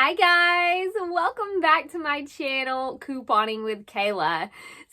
Hi guys, welcome back to my channel, Couponing with Kayla.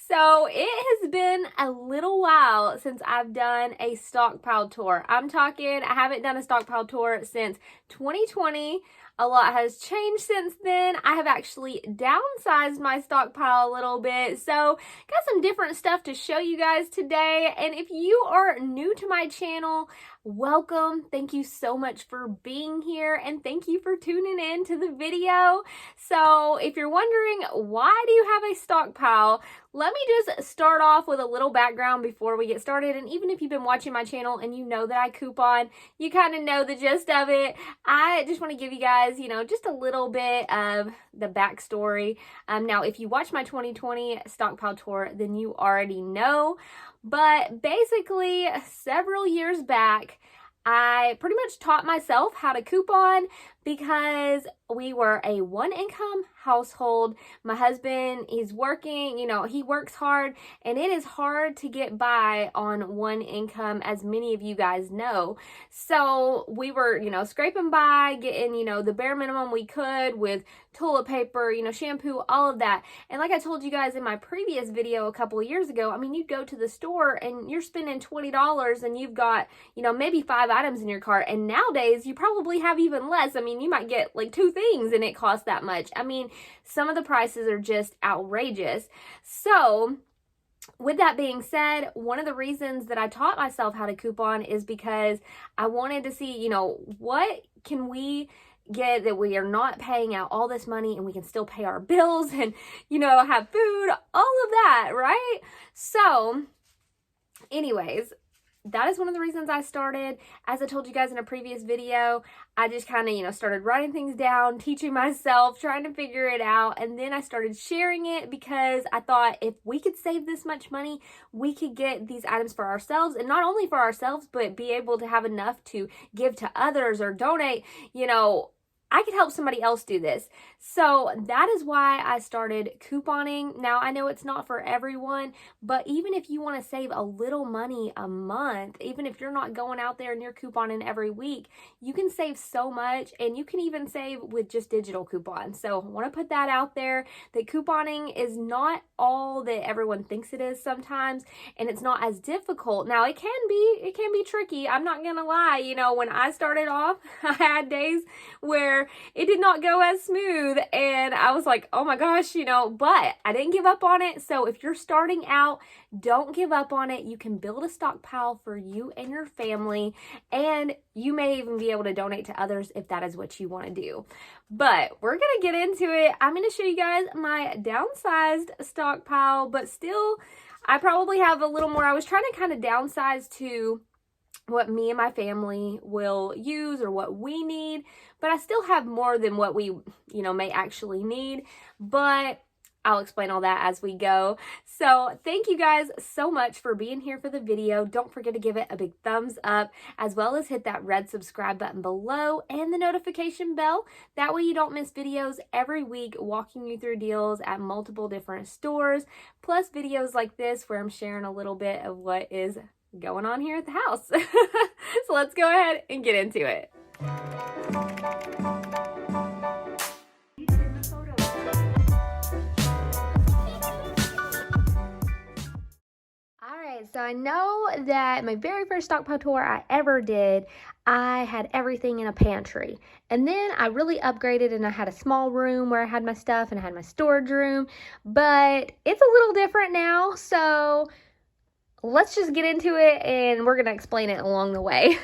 So it has been a little while since I've done a stockpile tour. I'm talking, I haven't done a stockpile tour since 2020. A lot has changed since then. I have actually downsized my stockpile a little bit. So got some different stuff to show you guys today. And if you are new to my channel, welcome. Thank you so much for being here and thank you for tuning in to the video. So if you're wondering, why do you have a stockpile? Let me just start off with a little background before we get started. And even if you've been watching my channel and you know that I coupon, you kind of know the gist of it. I just want to give you guys, just a little bit of the backstory. Now, if you watch my 2020 stockpile tour, then you already know. But basically, several years back, I pretty much taught myself how to coupon because we were a one-income household. My husband is working, he works hard, and it is hard to get by on one income, as many of you guys know. So we were, scraping by, getting, the bare minimum we could with toilet paper, shampoo, all of that. And like I told you guys in my previous video a couple of years ago, you'd go to the store and you're spending $20 and you've got, maybe 5 items in your cart. And nowadays you probably have even less. You might get like 2 things and it costs that much. Some of the prices are just outrageous. So with that being said, one of the reasons that I taught myself how to coupon is because I wanted to see, what can we get that we are not paying out all this money and we can still pay our bills and, have food, all of that, right? So anyways, that is one of the reasons I started. As I told you guys in a previous video, I just kind of, started writing things down, teaching myself, trying to figure it out. And then I started sharing it because I thought if we could save this much money, we could get these items for ourselves. And not only for ourselves, but be able to have enough to give to others or donate, I could help somebody else do this. So that is why I started couponing. Now, I know it's not for everyone, but even if you want to save a little money a month, even if you're not going out there and you're couponing every week, you can save so much, and you can even save with just digital coupons. So I want to put that out there, that couponing is not all that everyone thinks it is sometimes, and it's not as difficult. Now, it can be tricky. I'm not going to lie. When I started off, I had days where it did not go as smooth and I was like, oh my gosh, but I didn't give up on it. So if you're starting out, don't give up on it. You can build a stockpile for you and your family, and you may even be able to donate to others if that is what you want to do. But we're going to get into it. I'm going to show you guys my downsized stockpile, but still, I probably have a little more. I was trying to kind of downsize to what me and my family will use or what we need, but I still have more than what we, may actually need, but I'll explain all that as we go. So thank you guys so much for being here for the video. Don't forget to give it a big thumbs up, as well as hit that red subscribe button below and the notification bell. That way you don't miss videos every week walking you through deals at multiple different stores, plus videos like this where I'm sharing a little bit of what is going on here at the house. So let's go ahead and get into it. Alright, so I know that my very first stockpile tour I ever did, I had everything in a pantry. And then I really upgraded and I had a small room where I had my stuff and I had my storage room. But it's a little different now, so let's just get into it and we're going to explain it along the way.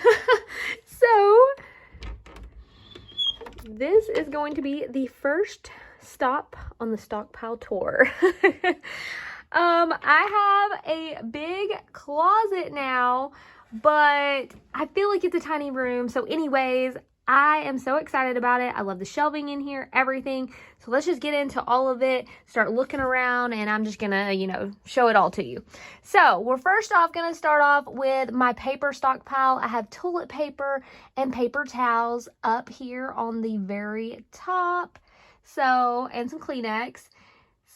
So this is going to be the first stop on the stockpile tour. I have a big closet now, but I feel like it's a tiny room. So anyways, I am so excited about it. I love the shelving in here, everything. So let's just get into all of it, start looking around, and I'm just gonna, show it all to you. So we're first off gonna start off with my paper stockpile. I have toilet paper and paper towels up here on the very top. So, and some Kleenex.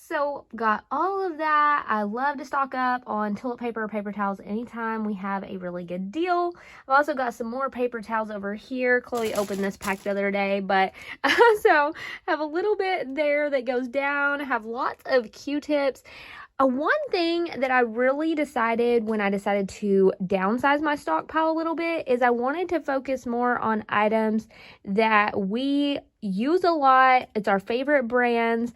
So got all of that. I love to stock up on toilet paper or paper towels anytime we have a really good deal. I've also got some more paper towels over here. Chloe opened this pack the other day, but I also have a little bit there that goes down. I have lots of Q-tips. One thing that I really decided when I decided to downsize my stockpile a little bit is I wanted to focus more on items that we use a lot. It's our favorite brands.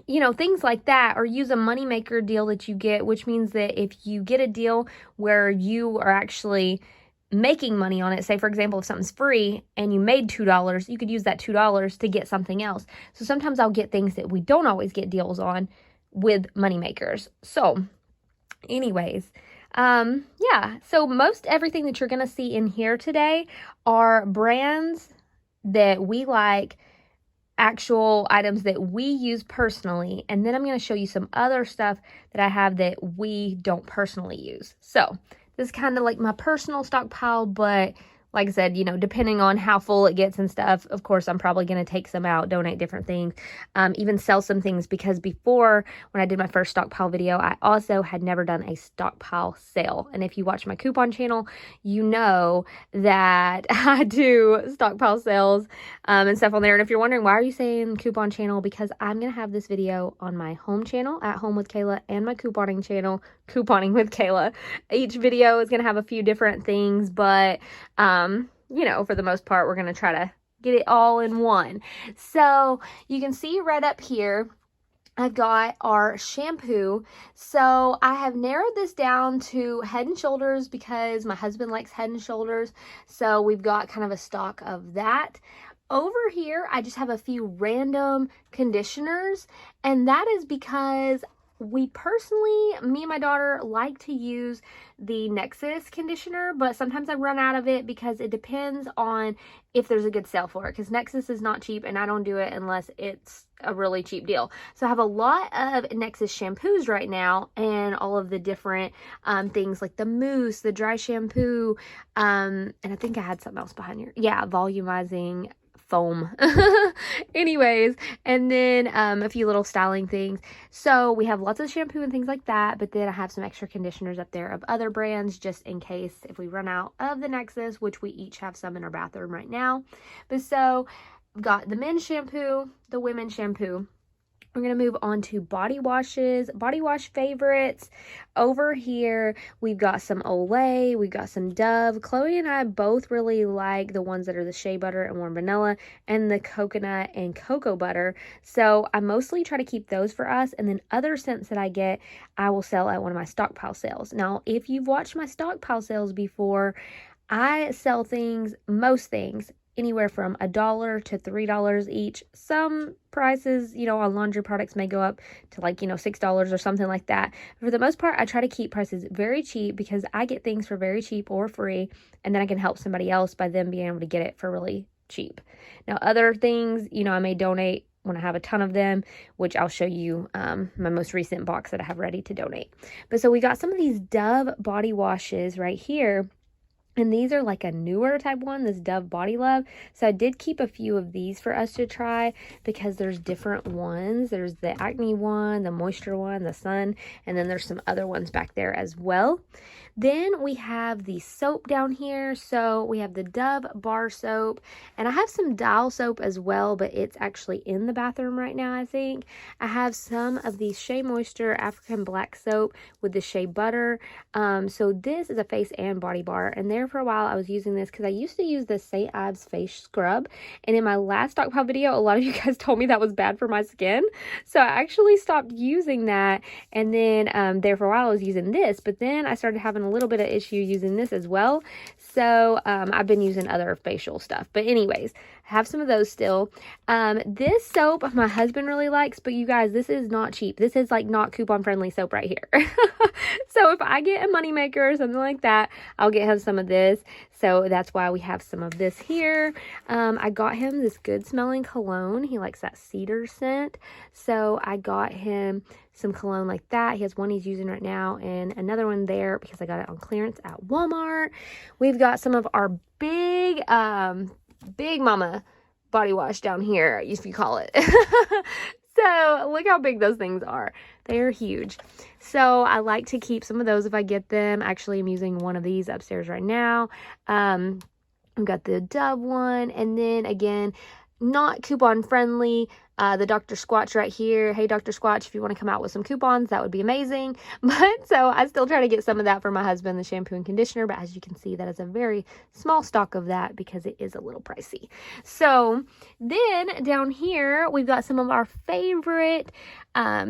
You know, things like that, or use a moneymaker deal that you get, which means that if you get a deal where you are actually making money on it, say for example, if something's free and you made $2, you could use that $2 to get something else. So sometimes I'll get things that we don't always get deals on with moneymakers. So anyways, yeah, so most everything that you're gonna see in here today are brands that we like, actual items that we use personally, and then I'm going to show you some other stuff that I have that we don't personally use. So this is kind of like my personal stockpile, but like I said, you know, depending on how full it gets and stuff, of course, I'm probably going to take some out, donate different things, even sell some things, because before, when I did my first stockpile video, I also had never done a stockpile sale. And if you watch my coupon channel, you know that I do stockpile sales and stuff on there. And if you're wondering, why are you saying coupon channel? Because I'm going to have this video on my home channel, At Home with Kayla, and my couponing channel, Couponing with Kayla. Each video is going to have a few different things, but you know, for the most part, we're going to try to get it all in one. So you can see right up here, I've got our shampoo. So I have narrowed this down to Head and Shoulders because my husband likes Head and Shoulders. So we've got kind of a stock of that. Over here, I just have a few random conditioners, and that is because we personally, me and my daughter, like to use the Nexus conditioner, but sometimes I run out of it because it depends on if there's a good sale for it, because Nexus is not cheap and I don't do it unless it's a really cheap deal. So I have a lot of Nexus shampoos right now, and all of the different things like the mousse, the dry shampoo, and I think I had something else behind here. Yeah, volumizing foam. Anyways, and then a few little styling things. So we have lots of shampoo and things like that, but then I have some extra conditioners up there of other brands just in case if we run out of the Nexus, which we each have some in our bathroom right now. But so I've got the men's shampoo, the women's shampoo. We're going to move on to body washes, body wash favorites. Over here, we've got some Olay, we've got some Dove. Chloe and I both really like the ones that are the shea butter and warm vanilla, and the coconut and cocoa butter. So I mostly try to keep those for us, and then other scents that I get, I will sell at one of my stockpile sales. Now, if you've watched my stockpile sales before, I sell things, most things, anywhere from $1 to $3 each. Some prices, you know, on laundry products may go up to like, you know, $6 or something like that. For the most part, I try to keep prices very cheap because I get things for very cheap or free, and then I can help somebody else by them being able to get it for really cheap. Now, other things, you know, I may donate when I have a ton of them, which I'll show you my most recent box that I have ready to donate. But so we got some of these Dove body washes right here. And these are like a newer type one, this Dove Body Love. So I did keep a few of these for us to try because there's different ones. There's the acne one, the moisture one, the sun, and then there's some other ones back there as well. Then we have the soap down here. So we have the Dove bar soap, and I have some Dial soap as well, but it's actually in the bathroom right now, I think. I have some of the Shea Moisture African Black soap with the shea butter. So this is a face and body bar, and there for a while I was using this because I used to use the St. Ives face scrub, and in my last stockpile video, a lot of you guys told me that was bad for my skin. So I actually stopped using that, and then there for a while I was using this, but then I started having a little bit of issue using this as well. So I've been using other facial stuff, but anyways, I have some of those still. This soap my husband really likes, but you guys, this is not cheap. This is like not coupon friendly soap right here. So if I get a moneymaker or something like that, I'll get him some of this. So that's why we have some of this here. I got him this good smelling cologne. He likes that cedar scent. So I got him some cologne like that. He has one he's using right now and another one there because I got it on clearance at Walmart. We've got some of our big Mama body wash down here, if you call it. So So look how big those things are. They are huge. So I like to keep some of those if I get them. Actually, I'm using one of these upstairs right now. We've got the Dove one, and then again, not coupon friendly, the Dr. Squatch right here. Hey, Dr. Squatch, if you want to come out with some coupons, that would be amazing. But so I still try to get some of that for my husband, the shampoo and conditioner. But as you can see, that is a very small stock of that because it is a little pricey. So then down here, we've got some of our favorite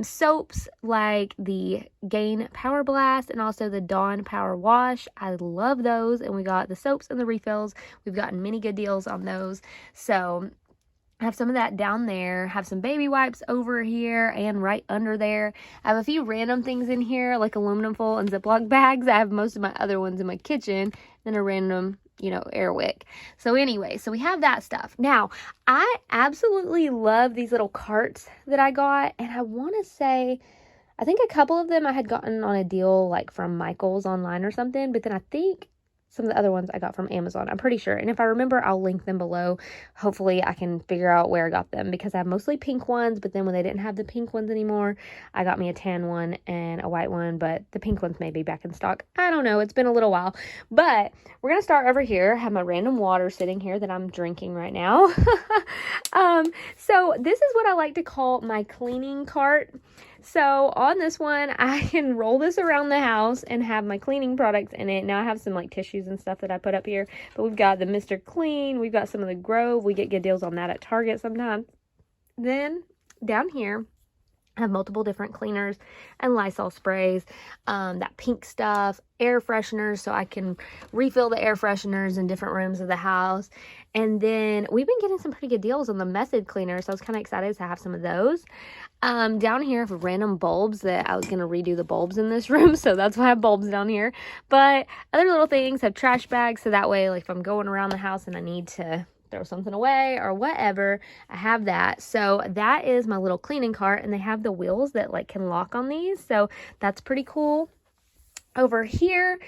soaps like the Gain Power Blast and also the Dawn Power Wash. I love those. And we got the soaps and the refills. We've gotten many good deals on those. So I have some of that down there, have some baby wipes over here and right under there. I have a few random things in here like aluminum foil and Ziploc bags. I have most of my other ones in my kitchen, then a random, air wick. So anyway, so we have that stuff. Now, I absolutely love these little carts that I got, and I want to say, I think a couple of them I had gotten on a deal like from Michael's online or something, but then I think some of the other ones I got from Amazon. I'm pretty sure. And if I remember, I'll link them below. Hopefully I can figure out where I got them because I have mostly pink ones, but then when they didn't have the pink ones anymore, I got me a tan one and a white one, but the pink ones may be back in stock. I don't know. It's been a little while, but we're going to start over here. I have my random water sitting here that I'm drinking right now. So this is what I like to call my cleaning cart. So on this one, I can roll this around the house and have my cleaning products in it. Now I have some like tissues and stuff that I put up here, but we've got the Mr. Clean. We've got some of the Grove. We get good deals on that at Target sometimes. Then down here, I have multiple different cleaners and Lysol sprays, that pink stuff, air fresheners, so I can refill the air fresheners in different rooms of the house. And then we've been getting some pretty good deals on the Method cleaner, so I was kind of excited to have some of those. Down here, I have random bulbs that I was going to redo the bulbs in this room, so that's why I have bulbs down here. But other little things, have trash bags, so that way, like if I'm going around the house and I need to throw something away or whatever, I have that. So that is my little cleaning cart, and they have the wheels that like can lock on these, so that's pretty cool. Over here,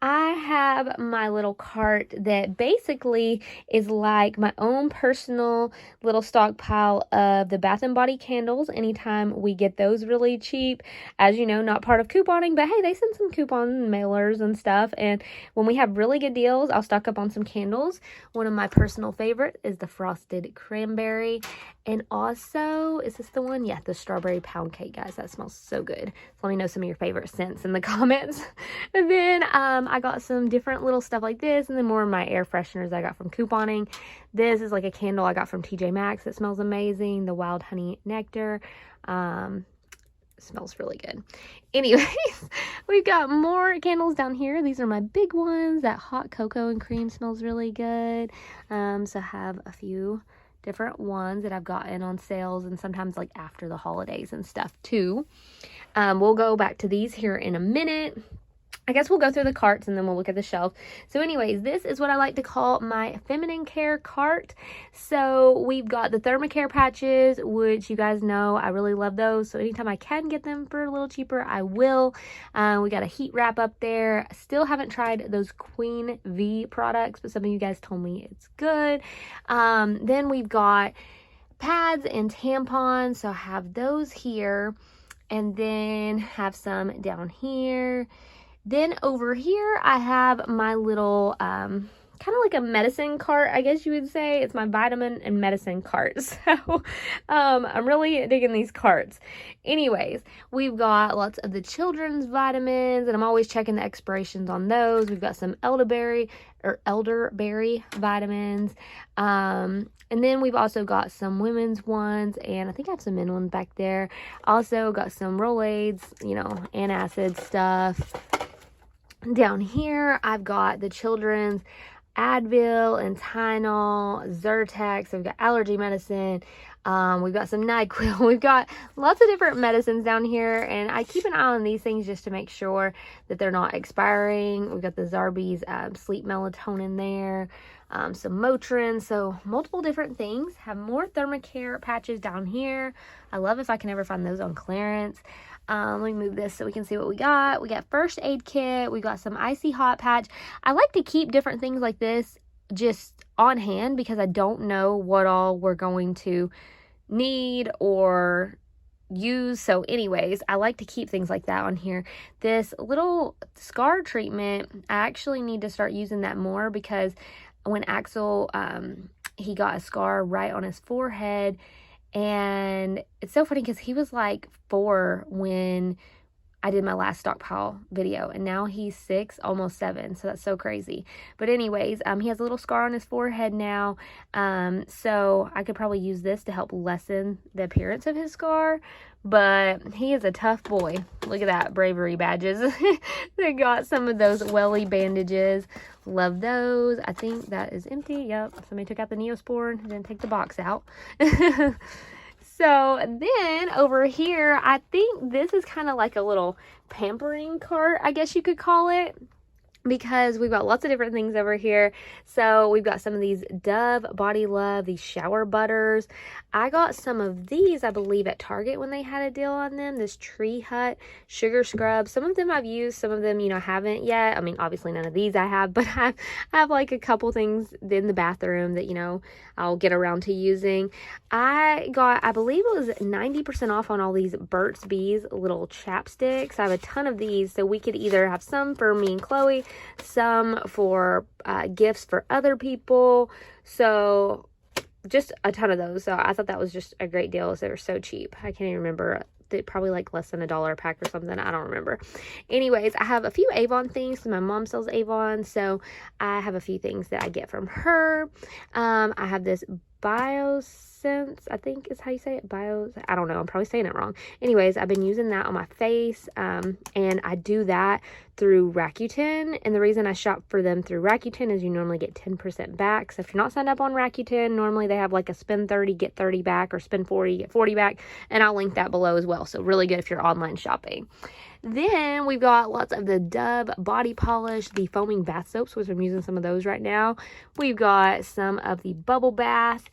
I have my little cart that basically is like my own personal little stockpile of the Bath & Body candles anytime we get those really cheap. As you know, not part of couponing, but hey, they send some coupon mailers and stuff, and when we have really good deals, I'll stock up on some candles. One of my personal favorite is the Frosted Cranberry, and also, is this the one? Yeah, the Strawberry Pound Cake, guys. That smells so good. So let me know some of your favorite scents in the comments. And then I got some different little stuff like this, and then more of my air fresheners I got from couponing. This is like a candle I got from TJ Maxx. It smells amazing. The Wild Honey Nectar. Smells really good. Anyways, we've got more candles down here. These are my big ones. That Hot Cocoa and Cream smells really good. So I have a few different ones that I've gotten on sales, and sometimes like after the holidays and stuff too. We'll go back to these here in a minute. I guess we'll go through the carts and then we'll look at the shelf. So anyways, this is what I like to call my feminine care cart. So we've got the Thermacare patches, which you guys know I really love those. So anytime I can get them for a little cheaper, I will. We got a heat wrap up there. Still haven't tried those Queen V products, but some of you guys told me it's good. Then we've got pads and tampons. So I have those here, and then have some down here. Then over here, I have my little, kind of like a medicine cart, I guess you would say. It's my vitamin and medicine cart. So, I'm really digging these carts. Anyways, we've got lots of the children's vitamins, and I'm always checking the expirations on those. We've got some elderberry vitamins. And then we've also got some women's ones, and I think I have some men ones back there. Also got some Rolaids, antacid stuff. Down here, I've got the children's Advil and Tylenol, Zyrtec. So we've got allergy medicine. We've got some NyQuil. We've got lots of different medicines down here, and I keep an eye on these things just to make sure that they're not expiring. We've got the Zarbee's sleep melatonin there. Some Motrin, so multiple different things. Have more Thermacare patches down here. I love if I can ever find those on clearance. Let me move this so we can see what we got. We got first aid kit. We got some icy hot patch. I like to keep different things like this just on hand because I don't know what all we're going to need or use. So anyways, I like to keep things like that on here. This little scar treatment, I actually need to start using that more, because when Axel, he got a scar right on his forehead, and it's so funny because he was like 4 when I did my last stockpile video, and now he's 6, almost 7, so that's so crazy. But anyways, he has a little scar on his forehead now, so I could probably use this to help lessen the appearance of his scar. But he is a tough boy. Look at that, bravery badges. They got some of those welly bandages. Love those. I think that is empty. Yep, somebody took out the Neosporin, didn't take the box out. So then over here, I think this is kind of like a little pampering cart, I guess you could call it, because we've got lots of different things over here. So we've got some of these Dove Body Love, these shower butters. I got some of these, I believe, at Target when they had a deal on them. This Tree Hut sugar scrub. Some of them I've used, some of them, haven't yet. I mean, obviously none of these I have, but I have like a couple things in the bathroom that, I'll get around to using. I got, I believe it was 90% off on all these Burt's Bees little chapsticks. I have a ton of these, so we could either have some for me and Chloe, some for gifts for other people. So just a ton of those. So I thought that was just a great deal. They were so cheap. I can't even remember. They probably like less than $1 a pack or something. I don't remember. Anyways, I have a few Avon things. My mom sells Avon, so I have a few things that I get from her. I have this Biosense, I think is how you say it. I don't know. I'm probably saying it wrong. Anyways, I've been using that on my face, and I do that through Rakuten. And the reason I shop for them through Rakuten is you normally get 10% back. So if you're not signed up on Rakuten, normally they have like a spend 30, get 30 back, or spend 40, get 40 back. And I'll link that below as well. So really good if you're online shopping. Then we've got lots of the Dove body polish, the foaming bath soaps, which I'm using some of those right now. We've got some of the bubble bath.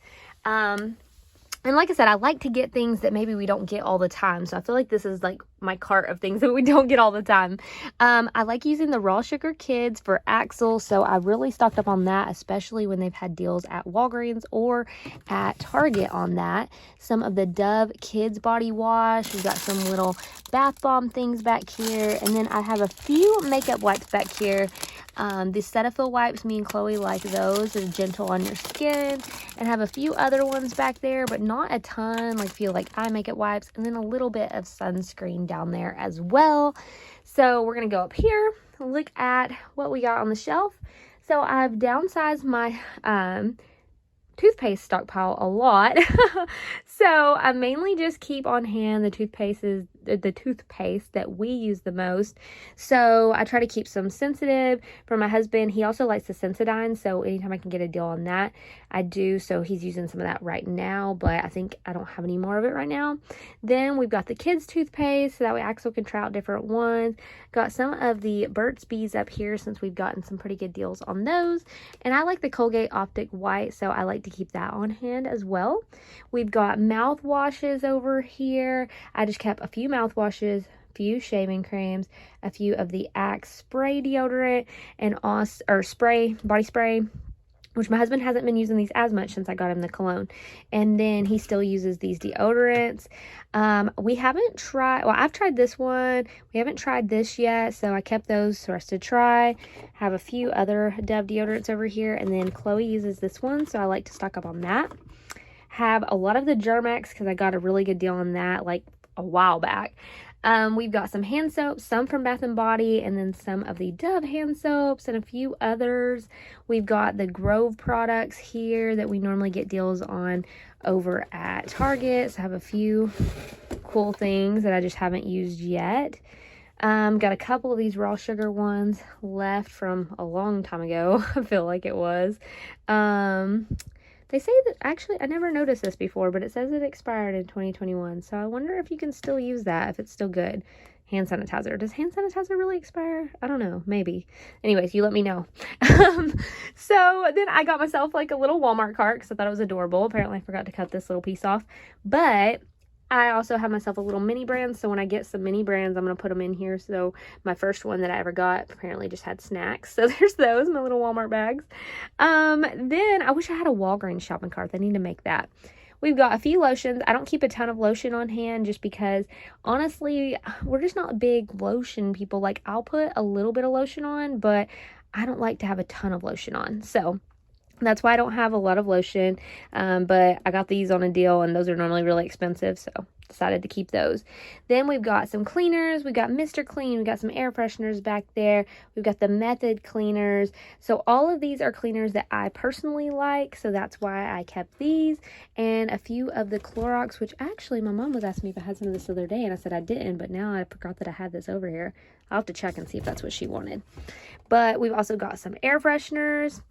And like I said, I like to get things that maybe we don't get all the time. So I feel like this is like my cart of things that we don't get all the time. I like using the Raw Sugar Kids for Axel. So I really stocked up on that, especially when they've had deals at Walgreens or at Target on that. Some of the Dove Kids Body Wash. We've got some little bath bomb things back here. And then I have a few makeup wipes back here. The Cetaphil wipes, me and Chloe like those. They're gentle on your skin. And have a few other ones back there, but not a ton. Like feel like eye makeup wipes, and then a little bit of sunscreen down there as well. So we're gonna go up here, look at what we got on the shelf. So I've downsized my toothpaste stockpile a lot. So I mainly just keep on hand the toothpaste that we use the most. So I try to keep some sensitive. For my husband, he also likes the Sensodyne, so anytime I can get a deal on that, I do. So he's using some of that right now, but I think I don't have any more of it right now. Then we've got the kids toothpaste, so that way Axel can try out different ones. Got some of the Burt's Bees up here since we've gotten some pretty good deals on those. And I like the Colgate Optic White, so I like to keep that on hand as well. We've got mouthwashes over here. I just kept a few mouthwashes, a few shaving creams, a few of the Axe spray deodorant, and body spray, which my husband hasn't been using these as much since I got him the cologne. And then he still uses these deodorants. We haven't tried, well, I've tried this one. We haven't tried this yet, so I kept those for us to try. Have a few other Dove deodorants over here, and then Chloe uses this one, so I like to stock up on that. Have a lot of the Germex because I got a really good deal on that like a while back. We've got some hand soaps, some from Bath & Body, and then some of the Dove hand soaps and a few others. We've got the Grove products here that we normally get deals on over at Target. So I have a few cool things that I just haven't used yet. Got a couple of these raw sugar ones left from a long time ago. I feel like it was. They say that, actually, I never noticed this before, but it says it expired in 2021. So I wonder if you can still use that, if it's still good. Hand sanitizer. Does hand sanitizer really expire? I don't know. Maybe. Anyways, you let me know. So then I got myself like a little Walmart cart because I thought it was adorable. Apparently I forgot to cut this little piece off. But I also have myself a little mini brand, so when I get some mini brands, I'm going to put them in here. So my first one that I ever got apparently just had snacks. So there's those, my little Walmart bags. Then I wish I had a Walgreens shopping cart. I need to make that. we've got a few lotions. I don't keep a ton of lotion on hand just because, honestly, we're just not big lotion people. Like, I'll put a little bit of lotion on, but I don't like to have a ton of lotion on. So that's why I don't have a lot of lotion, but I got these on a deal, and those are normally really expensive, so decided to keep those. Then we've got some cleaners. We got Mr. Clean. We got some air fresheners back there. We've got the Method cleaners. So all of these are cleaners that I personally like, so that's why I kept these. And a few of the Clorox, which actually my mom was asking me if I had some of this the other day, and I said I didn't, but now I forgot that I had this over here. I'll have to check and see if that's what she wanted. But we've also got some air fresheners.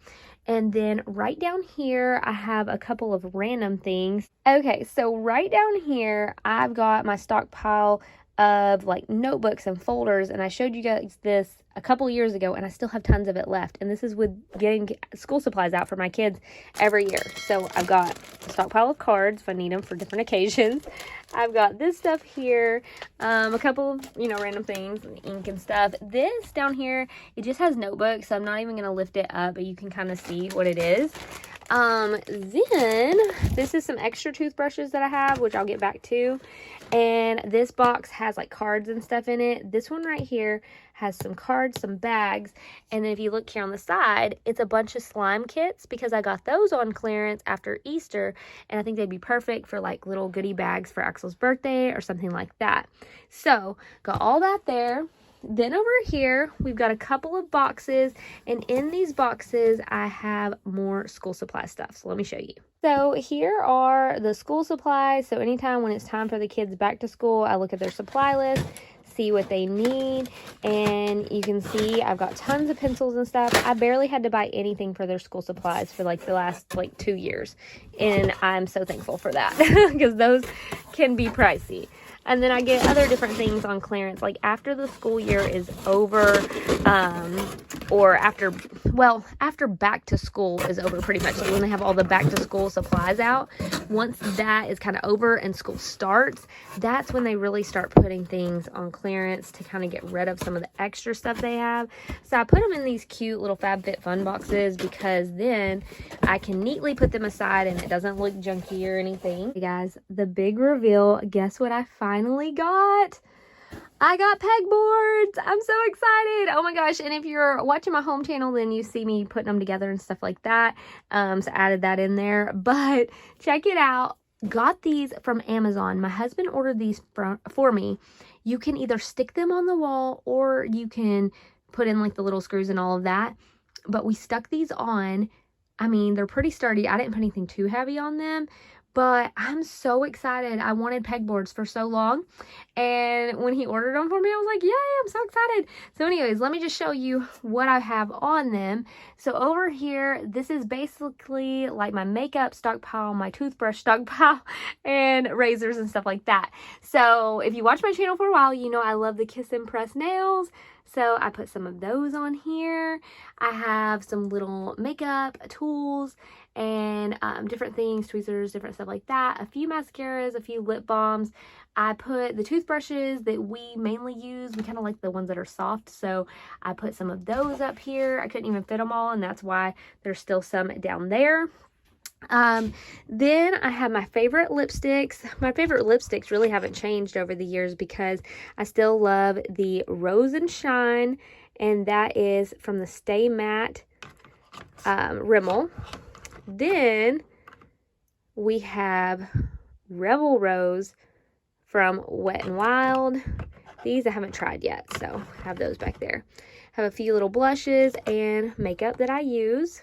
And then right down here, I have a couple of random things. Okay, so right down here, I've got my stockpile of like notebooks and folders, and I showed you guys this a couple years ago, and I still have tons of it left. And this is with getting school supplies out for my kids every year. So I've got a stockpile of cards if I need them for different occasions. I've got this stuff here, a couple of, random things, ink and stuff. This down here, it just has notebooks, so I'm not even going to lift it up, but you can kind of see what it is. Then this is some extra toothbrushes that I have, which I'll get back to. And this box has like cards and stuff in it. This one right here has some cards, some bags, and then if you look here on the side, it's a bunch of slime kits because I got those on clearance after Easter, and I think they'd be perfect for like little goodie bags for Axel's birthday or something like that. So got all that there. Then over here, we've got a couple of boxes, and in these boxes, I have more school supply stuff. So let me show you. So here are the school supplies. So anytime when it's time for the kids back to school, I look at their supply list, see what they need, and you can see I've got tons of pencils and stuff. I barely had to buy anything for their school supplies for like the last 2 years, and I'm so thankful for that because those can be pricey. And then I get other different things on clearance, like after the school year is over, or after back to school is over pretty much. Like when they have all the back to school supplies out, once that is kind of over and school starts, that's when they really start putting things on clearance to kind of get rid of some of the extra stuff they have. So I put them in these cute little FabFitFun boxes because then I can neatly put them aside and it doesn't look junky or anything. Hey guys, the big reveal, guess what I finally got? I got pegboards. I'm so excited. Oh my gosh. And if you're watching my home channel, then you see me putting them together and stuff like that. So I added that in there. But check it out. Got these from Amazon. My husband ordered these for me. You can either stick them on the wall or you can put in like the little screws and all of that. But we stuck these on. I mean, they're pretty sturdy. I didn't put anything too heavy on them. But I'm so excited. I wanted pegboards for so long. And when he ordered them for me, I was like, yay, I'm so excited. So anyways, let me just show you what I have on them. So over here, this is basically like my makeup stockpile, my toothbrush stockpile, and razors and stuff like that. So if you watch my channel for a while, you know I love the Kiss and Press nails. So I put some of those on here. I have some little makeup tools and different things, tweezers, different stuff like that. A few mascaras, a few lip balms. I put the toothbrushes that we mainly use. We kind of like the ones that are soft. So I put some of those up here. I couldn't even fit them all, and that's why there's still some down there. Then I have my favorite lipsticks. My favorite lipsticks really haven't changed over the years because I still love the Rose and Shine, and that is from the Stay Matte Rimmel. Then we have Rebel Rose from Wet n Wild. These I haven't tried yet, so I have those back there. Have a few little blushes and makeup that I use.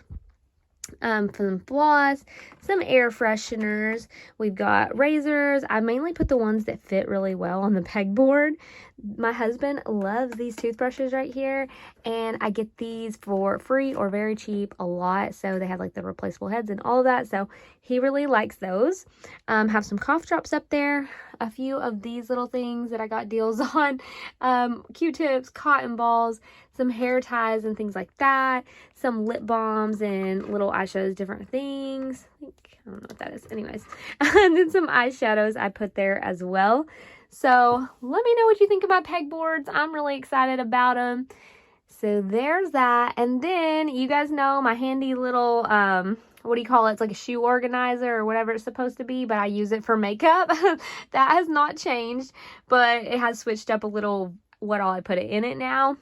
Some floss, some air fresheners. We've got razors. I mainly put the ones that fit really well on the pegboard. My husband loves these toothbrushes right here, and I get these for free or very cheap a lot. So they have like the replaceable heads and all of that. So he really likes those. Have some cough drops up there. A few of these little things that I got deals on. Q-tips, cotton balls, some hair ties and things like that. Some lip balms and little eyeshadows, different things. I don't know what that is. Anyways. And then some eyeshadows I put there as well. So let me know what you think about pegboards. I'm really excited about them. So there's that. And then you guys know my handy little what do you call it? It's like a shoe organizer or whatever it's supposed to be, but I use it for makeup. That has not changed, but it has switched up a little what all I put it in it now.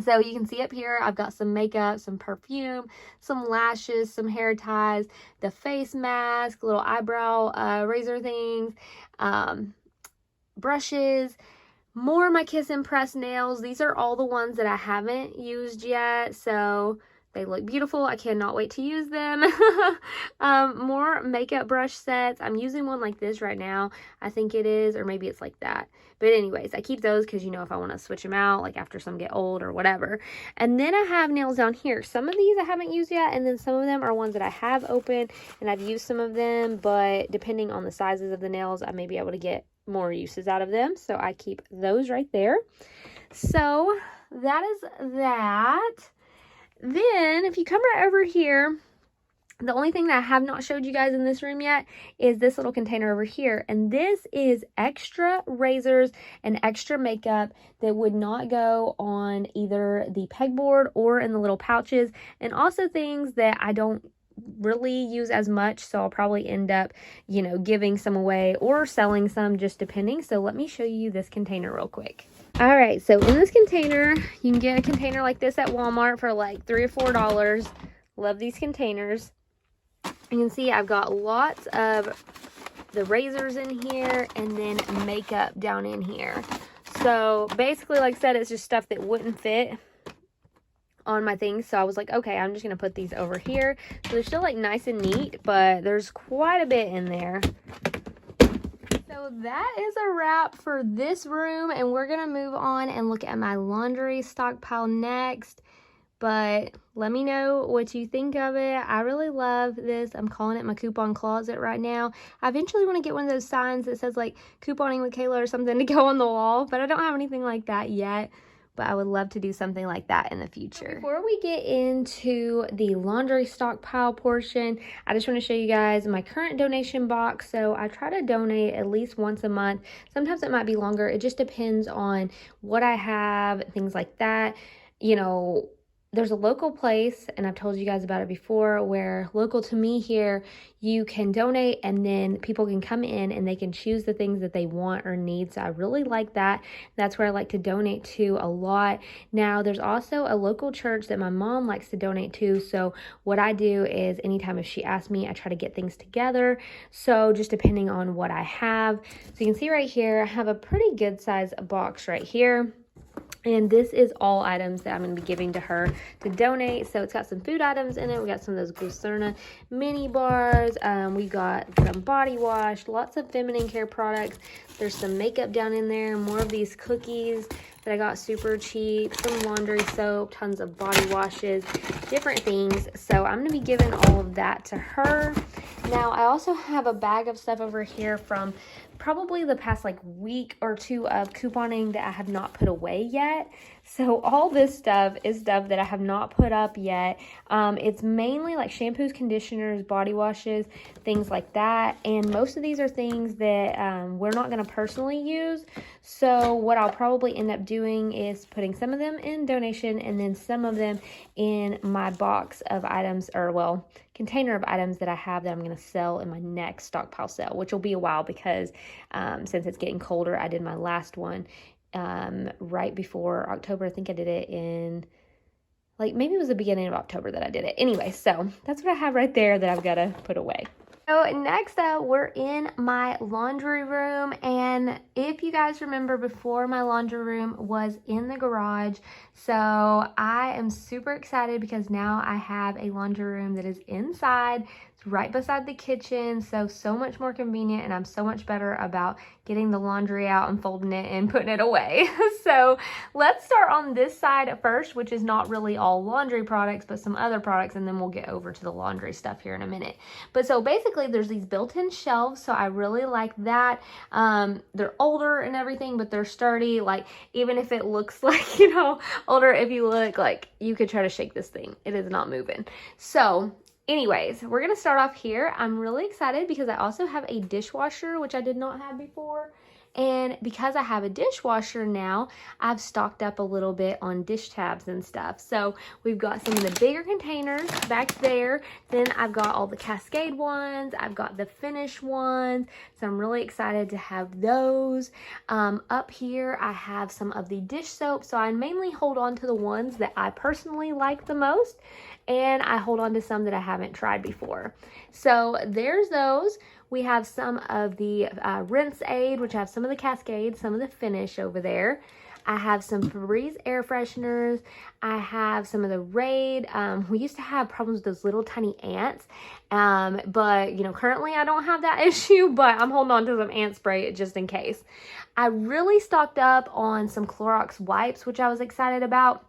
So you can see up here, I've got some makeup, some perfume, some lashes, some hair ties, the face mask, little eyebrow razor things, brushes, more of my Kiss and Press nails. These are all the ones that I haven't used yet, so they look beautiful. I cannot wait to use them. More makeup brush sets. I'm using one like this right now. I think it is, or maybe it's like that. But anyways, I keep those because, you know, if I want to switch them out, like after some get old or whatever. And then I have nails down here. Some of these I haven't used yet, and then some of them are ones that I have open, and I've used some of them, but depending on the sizes of the nails, I may be able to get more uses out of them. So I keep those right there. So that is that. Then if you come right over here, the only thing that I have not showed you guys in this room yet is this little container over here. And this is extra razors and extra makeup that would not go on either the pegboard or in the little pouches. And also things that I don't really use as much, so I'll probably end up, you know, giving some away or selling some, just depending. So let me show you this container real quick. All right, so in this container, you can get a container like this at Walmart for like $3 or $4. Love these containers. You can see I've got lots of the razors in here and then makeup down in here. So basically, like I said, it's just stuff that wouldn't fit on my things. So I was like, okay, I'm just going to put these over here. So they're still like nice and neat, but there's quite a bit in there. So that is a wrap for this room, and we're going to move on and look at my laundry stockpile next. But let me know what you think of it. I really love this. I'm calling it my coupon closet right now. I eventually want to get one of those signs that says like couponing with Kayla or something to go on the wall, but I don't have anything like that yet. But I would love to do something like that in the future. Before we get into the laundry stockpile portion, I just want to show you guys my current donation box. So I try to donate at least once a month. Sometimes it might be longer. It just depends on what I have, things like that. You know, there's a local place, and I've told you guys about it before, where local to me here, you can donate and then people can come in and they can choose the things that they want or need. So I really like that. That's where I like to donate to a lot. Now, there's also a local church that my mom likes to donate to. So what I do is anytime if she asks me, I try to get things together. So just depending on what I have. So you can see right here, I have a pretty good size box right here. And this is all items that I'm going to be giving to her to donate. So it's got some food items in it. We got some of those Glucerna mini bars. We got some body wash, lots of feminine care products. There's some makeup down in there, more of these cookies that I got super cheap, some laundry soap, tons of body washes, different things. So I'm going to be giving all of that to her. Now, I also have a bag of stuff over here from probably the past like week or two of couponing that I have not put away yet. So all this stuff is stuff that I have not put up yet. It's mainly like shampoos, conditioners, body washes, things like that. And most of these are things that we're not going to personally use. So what I'll probably end up doing is putting some of them in donation and then some of them in my box of items, or well, container of items that I have that I'm going to sell in my next stockpile sale, which will be a while because since it's getting colder, I did my last one right before October. I think I did it in like maybe it was the beginning of October that I did it. Anyway, so that's what I have right there that I've got to put away. So next up, we're in my laundry room, and if you guys remember before, my laundry room was in the garage. So I am super excited because now I have a laundry room that is inside. It's right beside the kitchen, so much more convenient, and I'm so much better about getting the laundry out and folding it and putting it away. So let's start on this side first, which is not really all laundry products, but some other products, and then we'll get over to the laundry stuff here in a minute. But so basically there's these built-in shelves, so I really like that. They're older and everything, but they're sturdy. Like even if it looks like, you know, older, if you look like you could try to shake this thing, it is not moving. So anyways, we're going to start off here. I'm really excited because I also have a dishwasher, which I did not have before. And because I have a dishwasher now, I've stocked up a little bit on dish tabs and stuff. So we've got some of the bigger containers back there. Then I've got all the Cascade ones. I've got the finish ones. So I'm really excited to have those. Up here, I have some of the dish soap. So I mainly hold on to the ones that I personally like the most. And I hold on to some that I haven't tried before. So there's those. We have some of the Rinse Aid, which I have some of the Cascade, some of the Finish over there. I have some Febreze air fresheners. I have some of the Raid. We used to have problems with those little tiny ants. But, you know, currently I don't have that issue, but I'm holding on to some ant spray just in case. I really stocked up on some Clorox wipes, which I was excited about,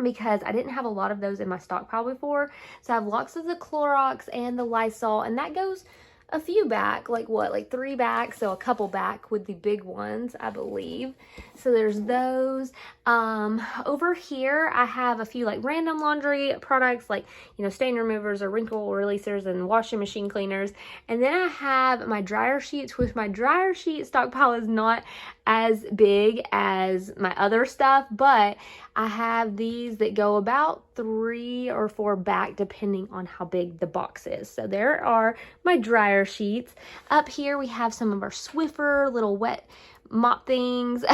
because I didn't have a lot of those in my stockpile before. So I have lots of the Clorox and the Lysol, and that goes a few back, like 3 back, so a couple back with the big ones, I believe. So there's those. Over here, I have a few like random laundry products, like, you know, stain removers or wrinkle releasers and washing machine cleaners. And then I have my dryer sheets, which my dryer sheet stockpile is not as big as my other stuff, but I have these that go about 3 or 4 back depending on how big the box is. So there are my dryer sheets. Up here we have some of our Swiffer little wet mop things.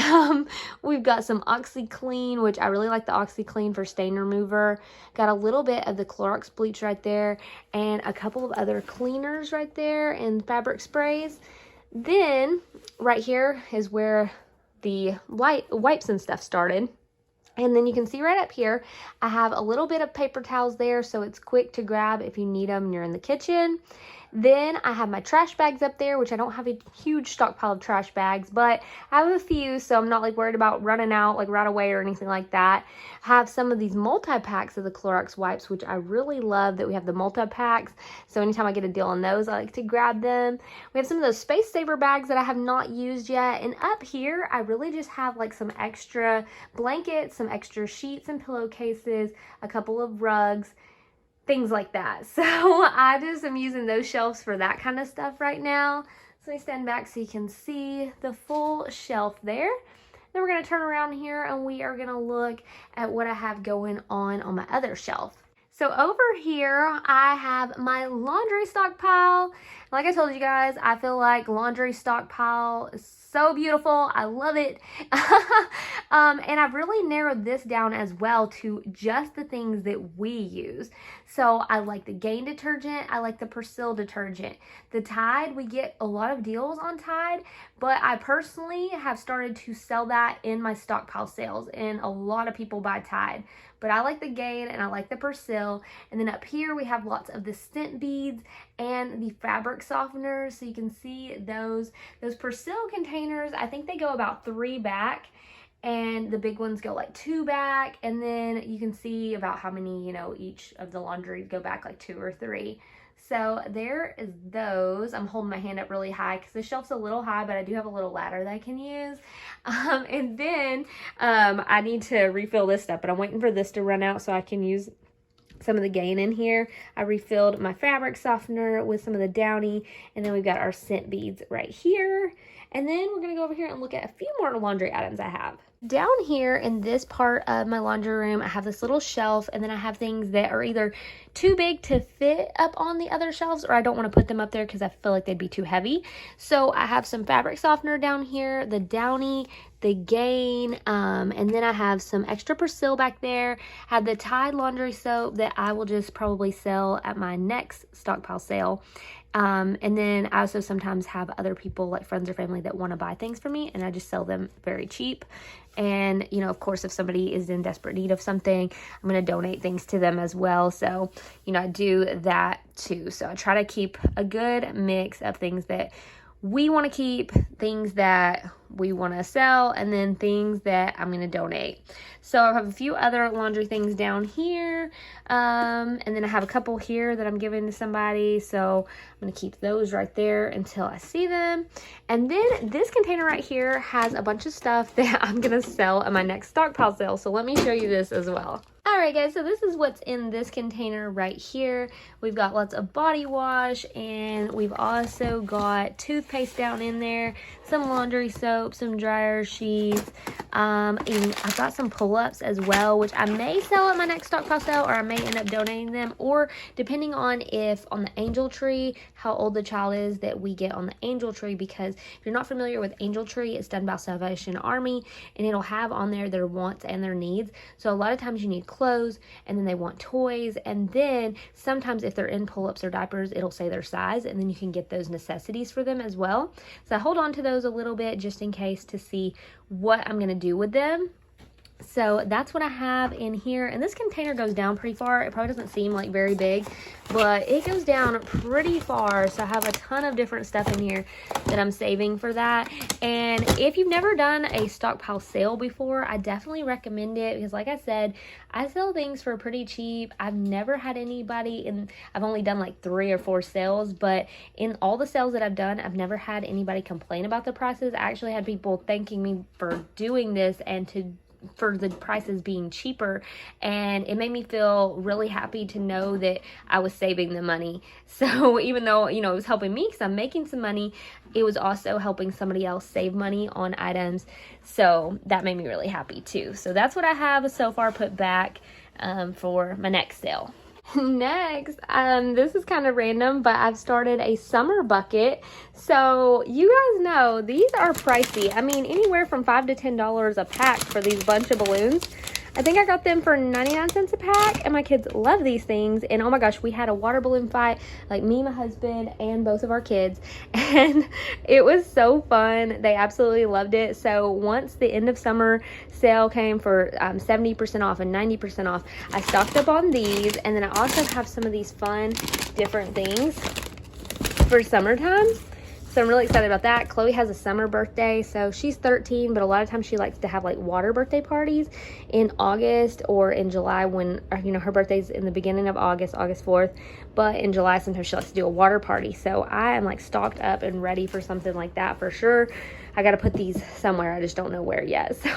We've got some OxyClean, which I really like the OxyClean for stain remover. Got a little bit of the Clorox bleach right there, and a couple of other cleaners right there and fabric sprays. Then right here is where the wipes and stuff started. And then you can see right up here, I have a little bit of paper towels there, so it's quick to grab if you need them and you're in the kitchen. Then I have my trash bags up there, which I don't have a huge stockpile of trash bags, but I have a few, so I'm not like worried about running out like right away or anything like that. I have some of these multi-packs of the Clorox wipes, which I really love that we have the multi-packs. So anytime I get a deal on those, I like to grab them. We have some of those Space Saver bags that I have not used yet. And up here, I really just have like some extra blankets, some extra sheets and pillowcases, a couple of rugs, things like that. So I just am using those shelves for that kind of stuff right now. So let me stand back so you can see the full shelf there. Then we're going to turn around here and we are going to look at what I have going on my other shelf. So over here, I have my laundry stockpile. Like I told you guys, I feel like laundry stockpile is so beautiful. I love it. And I've really narrowed this down as well to just the things that we use. So I like the Gain detergent. I like the Persil detergent. The Tide, we get a lot of deals on Tide, but I personally have started to sell that in my stockpile sales, and a lot of people buy Tide. But I like the Gain and I like the Persil. And then up here we have lots of the scent beads and the fabric softeners. So you can see those Persil containers, I think they go about 3 back. And the big ones go like 2 back. And then you can see about how many, you know, each of the laundry go back like 2 or 3. So there is those. I'm holding my hand up really high because the shelf's a little high, but I do have a little ladder that I can use. And then I need to refill this stuff, but I'm waiting for this to run out so I can use some of the Gain in here. I refilled my fabric softener with some of the Downy, and then we've got our scent beads right here. And then we're going to go over here and look at a few more laundry items I have. Down here in this part of my laundry room, I have this little shelf, and then I have things that are either too big to fit up on the other shelves, or I don't want to put them up there because I feel like they'd be too heavy. So I have some fabric softener down here, the Downy, the Gain, and then I have some extra Persil back there. I have the Tide laundry soap that I will just probably sell at my next stockpile sale. And then I also sometimes have other people, like friends or family, that want to buy things for me, and I just sell them very cheap. And, you know, of course, if somebody is in desperate need of something, I'm going to donate things to them as well. So, you know, I do that too. So I try to keep a good mix of things that we want to keep, things that we want to sell, and then things that I'm going to donate. So I have a few other laundry things down here, and then I have a couple here that I'm giving to somebody, so I'm going to keep those right there until I see them. And then this container right here has a bunch of stuff that I'm going to sell at my next stockpile sale, so let me show you this as well. Alright guys, so this is what's in this container right here. We've got lots of body wash, and we've also got toothpaste down in there, some laundry soap, some dryer sheets, and I've got some pull-ups as well, which I may sell at my next stockpile sale, or I may end up donating them, or depending on if on the angel tree, how old the child is that we get on the angel tree, because if you're not familiar with angel tree, it's done by Salvation Army, and it'll have on there their wants and their needs. So a lot of times you need clothes, and then they want toys, and then sometimes if they're in pull-ups or diapers, it'll say their size, and then you can get those necessities for them as well. So I hold on to those a little bit just in case to see what I'm going to do with them. So that's what I have in here, and this container goes down pretty far. It probably doesn't seem like very big, but it goes down pretty far. So I have a ton of different stuff in here that I'm saving for that. And if you've never done a stockpile sale before, I definitely recommend it, because like I said, I sell things for pretty cheap. I've never had anybody, and I've only done like 3 or 4 sales, but in all the sales that I've done, I've never had anybody complain about the prices. I actually had people thanking me for doing this and for the prices being cheaper, and it made me feel really happy to know that I was saving the money. So even though, you know, it was helping me because I'm making some money, it was also helping somebody else save money on items. So that made me really happy too. So that's what I have so far put back for my next sale. Next, this is kind of random, but I've started a summer bucket. So you guys know these are pricey. I mean, anywhere from $5 to $10 a pack for these bunch of balloons. I think I got them for 99 cents a pack, and my kids love these things. And oh my gosh, we had a water balloon fight, like me, my husband, and both of our kids, and it was so fun. They absolutely loved it. So once the end of summer sale came for 70% off and 90% off, I stocked up on these, and then I also have some of these fun different things for summertime. So I'm really excited about that. Chloe has a summer birthday, so she's 13, but a lot of times she likes to have like water birthday parties in August or in July when, you know, her birthday's in the beginning of August, August 4th, but in July sometimes she likes to do a water party. So I am like stocked up and ready for something like that for sure. I got to put these somewhere. I just don't know where yet. So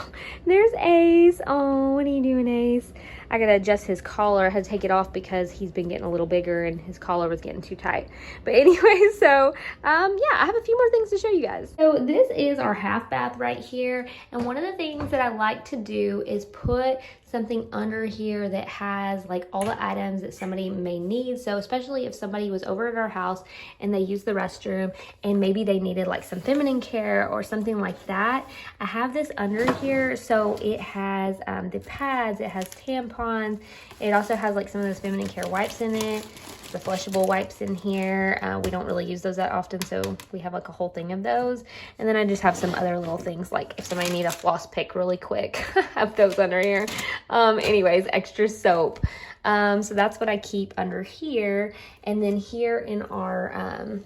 there's Ace. Oh, what are you doing, Ace? I got to adjust his collar. I had to take it off because he's been getting a little bigger and his collar was getting too tight. But anyway, so yeah, I have a few more things to show you guys. So this is our half bath right here. And one of the things that I like to do is put something under here that has like all the items that somebody may need. So especially if somebody was over at our house and they used the restroom and maybe they needed like some feminine care or something like that, I have this under here. So it has the pads, it has tampons, it also has like some of those feminine care wipes in it, the flushable wipes in here. We don't really use those that often, so we have like a whole thing of those. And then I just have some other little things, like if somebody need a floss pick really quick, I have those under here. Anyways, extra soap. So that's what I keep under here. And then here in our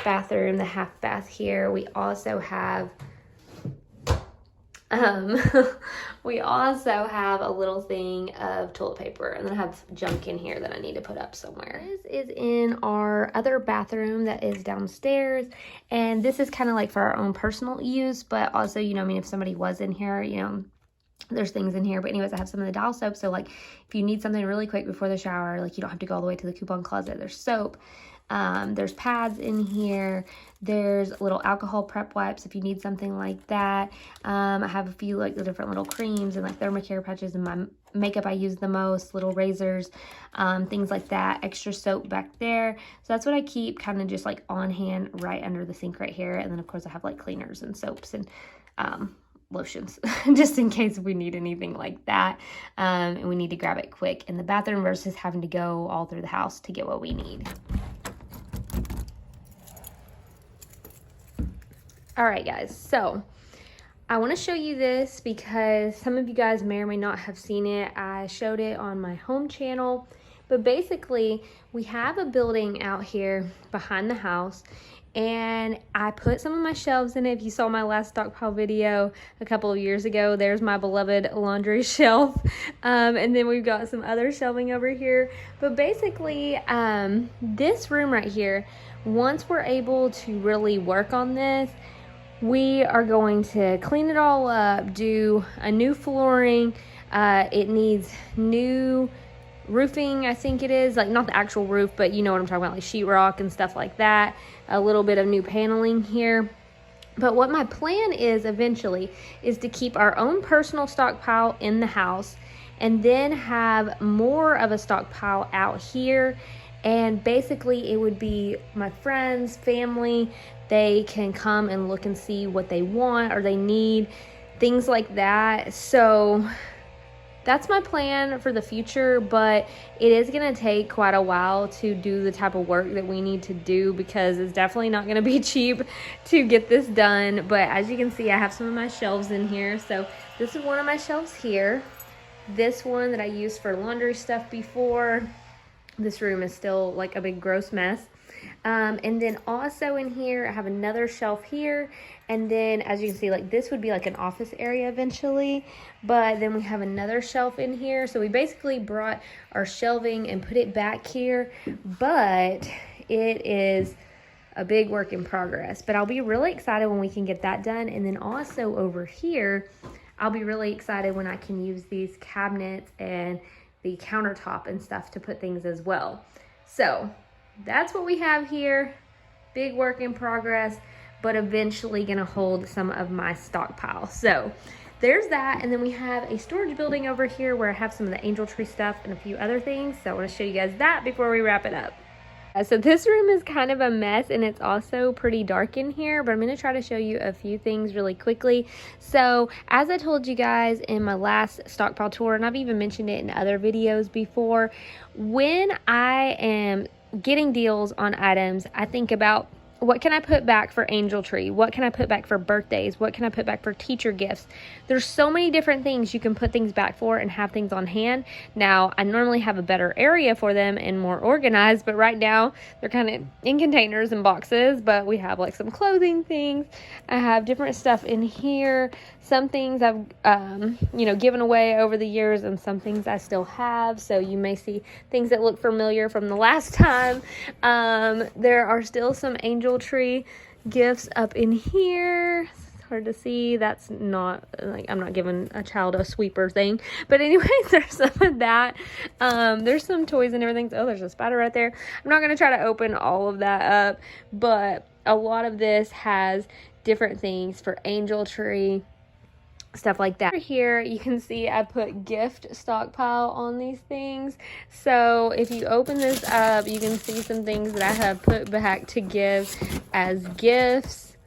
bathroom, the half bath here, we also have we also have a little thing of toilet paper, and then I have junk in here that I need to put up somewhere. This is in our other bathroom that is downstairs, and this is kind of like for our own personal use, but also, you know, I mean, if somebody was in here, you know, there's things in here. But anyways, I have some of the dial soap, so like if you need something really quick before the shower, like you don't have to go all the way to the coupon closet, there's soap. There's pads in here. There's little alcohol prep wipes if you need something like that. I have a few like the different little creams and like thermocare patches, and my makeup I use the most, little razors, things like that. Extra soap back there. So that's what I keep kind of just like on hand right under the sink right here. And then of course I have like cleaners and soaps and lotions just in case we need anything like that, and we need to grab it quick in the bathroom versus having to go all through the house to get what we need. All right, guys, so I want to show you this because some of you guys may or may not have seen it. I showed it on my home channel, but basically we have a building out here behind the house, and I put some of my shelves in it. If you saw my last stockpile video a couple of years ago, there's my beloved laundry shelf, and then we've got some other shelving over here. But basically this room right here, once we're able to really work on this, we are going to clean it all up, do a new flooring, It needs new roofing, I think it is, like not the actual roof, but you know what I'm talking about, like sheetrock and stuff like that. A little bit of new paneling here. But what my plan is eventually is to keep our own personal stockpile in the house and then have more of a stockpile out here. And basically it would be my friends, family, they can come and look and see what they want or they need, things like that. So that's my plan for the future, but it is going to take quite a while to do the type of work that we need to do because it's definitely not going to be cheap to get this done. But as you can see, I have some of my shelves in here. So this is one of my shelves here. This one that I used for laundry stuff before. This room is still like a big gross mess. And then also in here, I have another shelf here. And then as you can see, like this would be like an office area eventually. But then we have another shelf in here. So we basically brought our shelving and put it back here. But it is a big work in progress. But I'll be really excited when we can get that done. And then also over here, I'll be really excited when I can use these cabinets and the countertop and stuff to put things as well. So that's what we have here. Big work in progress, but eventually gonna hold some of my stockpile. So there's that. And then we have a storage building over here where I have some of the angel tree stuff and a few other things. So I wanna show you guys that before we wrap it up. So this room is kind of a mess and it's also pretty dark in here, but I'm going to try to show you a few things really quickly. So as I told you guys in my last stockpile tour, and I've even mentioned it in other videos before, when I am getting deals on items, I think about what can I put back for angel tree? What can I put back for birthdays? What can I put back for teacher gifts? There's so many different things you can put things back for and have things on hand. Now, I normally have a better area for them and more organized, but right now they're kind of in containers and boxes, but we have like some clothing things. I have different stuff in here. Some things I've, given away over the years and some things I still have. So you may see things that look familiar from the last time. There are still some angel tree gifts up in here. It's hard to see. That's not, like, I'm not giving a child a sweeper thing. But anyways, there's some of that. There's some toys and everything. Oh, there's a spider right there. I'm not going to try to open all of that up. But a lot of this has different things for angel tree, stuff like that. Here you can see I put gift stockpile on these things. So if you open this up, you can see some things that I have put back to give as gifts.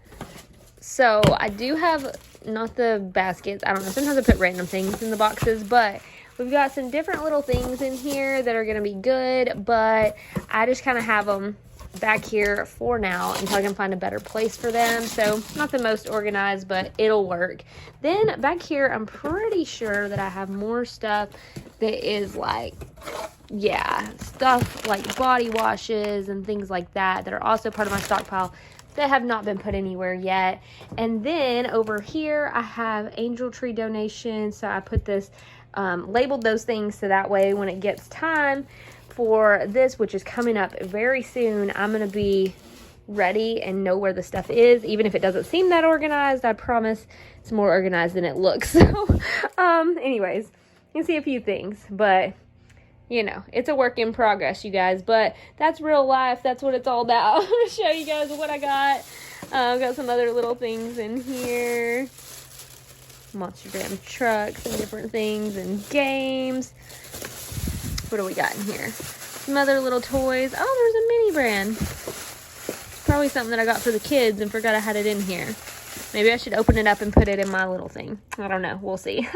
So I do have, not the baskets, I don't know, sometimes I put random things in the boxes, but we've got some different little things in here that are going to be good, but I just kind of have them back here for now until I can find a better place for them. So not the most organized, but it'll work. Then back here, I'm pretty sure that I have more stuff that is like, stuff like body washes and things like that that are also part of my stockpile that have not been put anywhere yet. And then over here, I have angel tree donations. So I put this, labeled those things so that way when it gets time for this, which is coming up very soon, I'm going to be ready and know where the stuff is. Even if it doesn't seem that organized, I promise it's more organized than it looks. So, anyways, you can see a few things, but it's a work in progress, you guys. But that's real life. That's what it's all about. I'm going to show you guys what I got. I've got some other little things in here. Monster Jam trucks and different things and games. What do we got in here? Some other little toys. Oh, there's a mini brand. Probably something that I got for the kids and forgot I had it in here. Maybe I should open it up and put it in my little thing. I don't know. We'll see.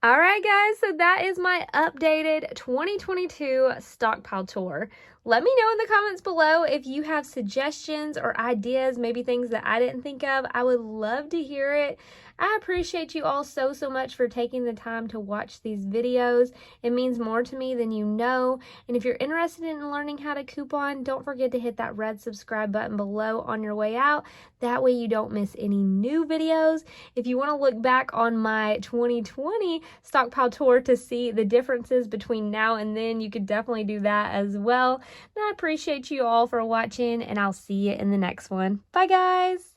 All right, guys. So that is my updated 2022 stockpile tour. Let me know in the comments below if you have suggestions or ideas, maybe things that I didn't think of. I would love to hear it. I appreciate you all so much for taking the time to watch these videos. It means more to me than you know. And if you're interested in learning how to coupon, don't forget to hit that red subscribe button below on your way out. That way you don't miss any new videos. If you want to look back on my 2020 stockpile tour to see the differences between now and then, you could definitely do that as well. And I appreciate you all for watching, and I'll see you in the next one. Bye, guys.